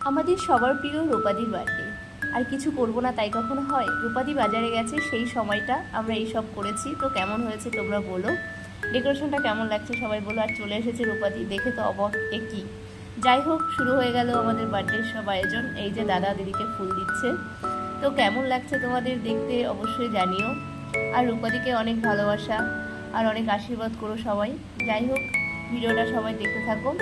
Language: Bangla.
আমাদের সবার প্রিয় রূপাদির বার্থডে। আর কিছু করবো না তাই কখনো হয়? রূপাদি বাজারে গেছে, সেই সময়টা আমরা এইসব করেছি। তো কেমন হয়েছে তোমরা বলো, ডেকোরেশনটা কেমন লাগছে সবাই বলো। আর চলে এসেছে রূপাদি, দেখে তো অবাক একই। যাই হোক, শুরু হয়ে গেল আমাদের বার্থডের সব আয়োজন। এই যে দাদা দিদিকে ফুল দিচ্ছে। তো কেমন লাগছে তোমাদের দেখতে অবশ্যই জানিও। আর রূপাদিকে অনেক ভালোবাসা আর অনেক আশীর্বাদ করো সবাই। যাই হোক, ভিডিওটা সবাই দেখতে থাকো।